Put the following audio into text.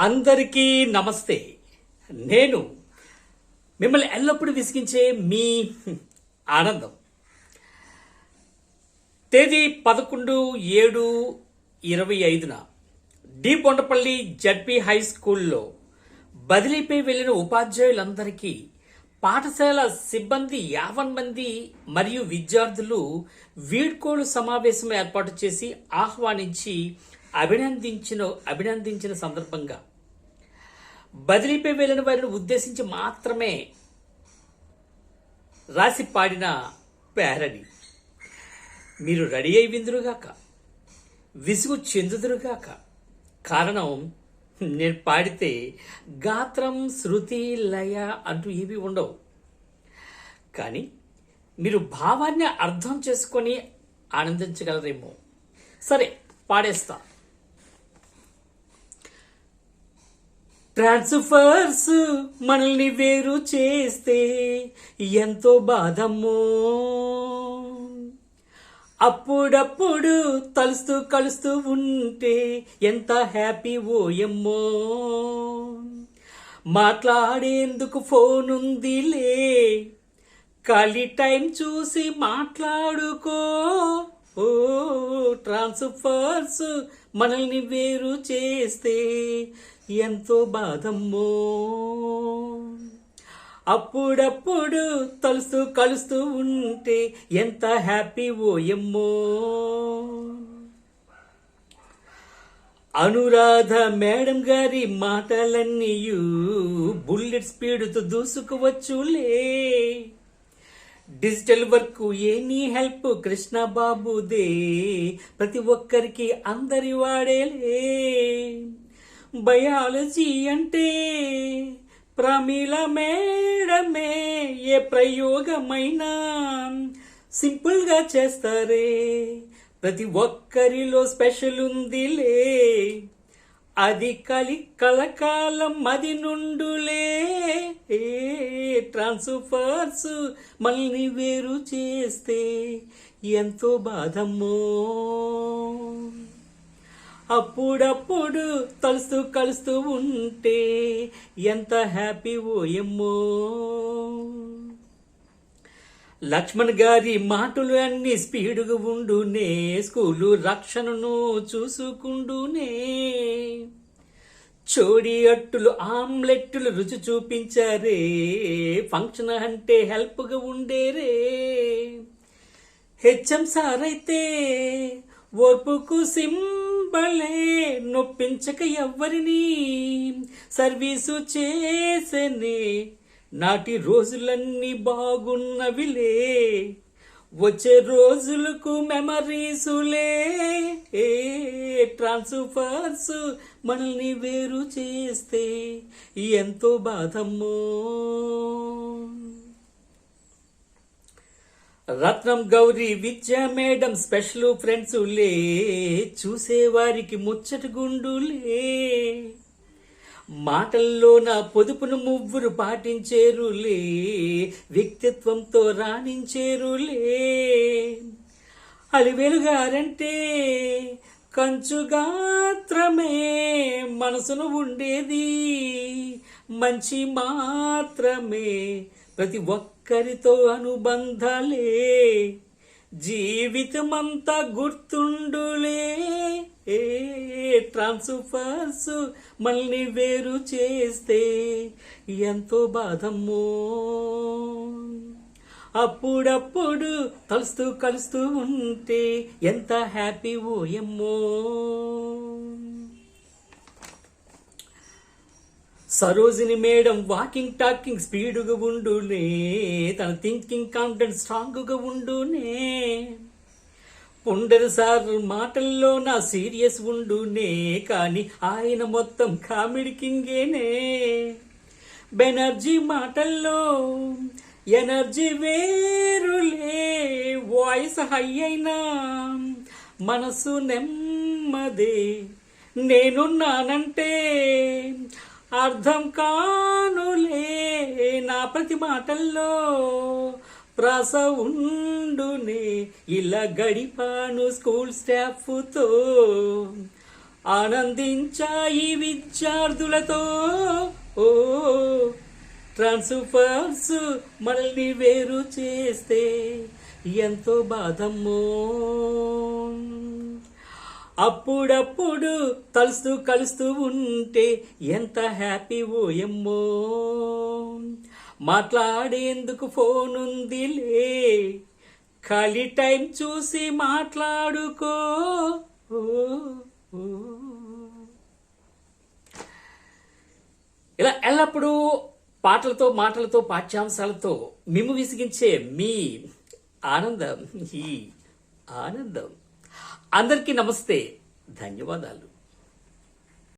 అందరికీ నమస్తే. నేను మిమ్మల్ని ఎల్లప్పుడూ విసిగించే మీ ఆనందం. తేదీ 11/7/25 డి కొండపల్లి జడ్పీ హై స్కూల్లో బదిలీపై వెళ్లిన ఉపాధ్యాయులందరికీ పాఠశాల సిబ్బంది 50 మంది మరియు విద్యార్థులు వీడ్కోలు సమావేశం ఏర్పాటు చేసి ఆహ్వానించి అభినందించిన సందర్భంగా బదిలీపై వెళ్లిన వారిని ఉద్దేశించి మాత్రమే రాసి పాడిన పేరడి. మీరు రెడీ అయి విందురుగాక, విసుగు చెందుదురుగాక. కారణం, నేను పాడితే గాత్రం, శృతి, లయ అంటూ ఏవి ఉండవు. కానీ మీరు భావాన్ని అర్థం చేసుకొని ఆనందించగలరేమో. సరే, పాడేస్తా. ట్రాన్స్ఫర్స్ మనల్ని వేరు చేస్తే ఎంతో బాధమ్మో, అప్పుడప్పుడు తలుస్తూ కలుస్తూ ఉంటే ఎంత హ్యాపీ ఓయమ్మో. మాట్లాడేందుకు ఫోన్ ఉందిలే, ఖాళీ టైం చూసి మాట్లాడుకో. ఓ ట్రాన్స్ఫర్స్ మనల్ని వేరు చేస్తే ఎంతో బాధమ్మో, అప్పుడప్పుడు తలుస్తూ కలుస్తూ ఉంటే ఎంత హ్యాపీ ఓయమ్మో. అనురాధ మేడం గారి మాటలన్నీయు బుల్లెట్ స్పీడ్తో దూసుకువచ్చులే. డిజిటల్ వర్క్ ఎనీ హెల్ప్ కృష్ణబాబుదే, ప్రతి ఒక్కరికి అందరి వాడేలే. బయాలజీ అంటే ప్రమీల మేడమే, ఏ ప్రయోగమైనా సింపుల్గా చేస్తారే. ప్రతి ఒక్కరిలో స్పెషల్ ఉందిలే, అది కలకాలం అది నుండులే. ట్రాన్స్ఫర్స్ మనల్ని వేరు చేస్తే ఎంతో బాధమ్మో, అప్పుడప్పుడు తలుస్తూ కలుస్తూ ఉంటే ఎంత హ్యాపీ ఓయమ్మో. లక్ష్మణ్ గారి మాటలు అన్ని స్పీడుగా ఉండునే, స్కూలు రక్షణను చూసుకుండునే. చోడి అట్టులు ఆమ్లెట్టులు రుచి చూపించారే, ఫంక్షన్ అంటే హెల్ప్గా ఉండేరే. హెచ్ఎం సార్ అయితే ఓర్పుకు సింబలే, నొప్పించక ఎవ్వరిని సర్వీసు చేసనే. నాటి రోజులన్నీ బాగున్నవిలే, వచ్చే రోజులకు మెమరీసులే. ట్రాన్స్ఫర్స్ మనల్ని వేరు చేస్తే ఎంతో బాధమ్మో. రత్నం గౌరీ విద్యా మేడం స్పెషల్ ఫ్రెండ్సులే, చూసేవారికి ముచ్చట గుండులే. మాటల్లో నా పొదుపును మువ్వురు పాటించేరులే, వ్యక్తిత్వంతో రాణించేరులే. అలివేలు గారంటే కంచుగాత్రమే, మనసును ఉండేది మంచి మాత్రమే. ప్రతి ఒక్కరితో అనుబంధాలే, జీవితమంతా గుర్తుండులే. ట్రాన్స్ఫర్స్ మనల్ని వేరు చేస్తే ఎంతో బాధమ్మో, అప్పుడప్పుడు తలుస్తూ కలుస్తూ ఉంటే ఎంత హ్యాపీ ఓయమ్మో. సరోజిని మేడం వాకింగ్ టాకింగ్ స్పీడుగా ఉండునే, తన థింకింగ్ కాన్ఫిడెన్స్ స్ట్రాంగ్గా ఉండునే. పుండరు సార్ మాటల్లో నా సీరియస్ ఉండునే, కానీ ఆయన మొత్తం కామెడీ కింగేనే. బెనర్జీ మాటల్లో ఎనర్జీ వేరులే, వాయిస్ హై అయినా మనసు నెమ్మదే. నేనున్నానంటే అర్థం కానులే, నా ప్రతి మాటల్లో ప్రాస ఉండునే. ఇలా గడిపాను స్కూల్ స్టాఫ్తో, ఆనందించాయి విద్యార్థులతో ఓ ట్రాన్స్ఫర్స్ మనల్ని వేరు చేస్తే ఎంతో బాధమ్మో. అప్పుడప్పుడు తలుస్తూ కలుస్తూ ఉంటే ఎంత హ్యాపీ ఓయమ్మో. మాట్లాడేందుకు ఫోన్ ఉందిలే, ఖాళీ టైం చూసి మాట్లాడుకో. ఇలా ఎల్లప్పుడూ పాటలతో మాటలతో పాఠ్యాంశాలతో మిమ్ము విసిగించే మీ ఆనందం ఈ ఆనందం. అందరికీ నమస్తే, ధన్యవాదాలు.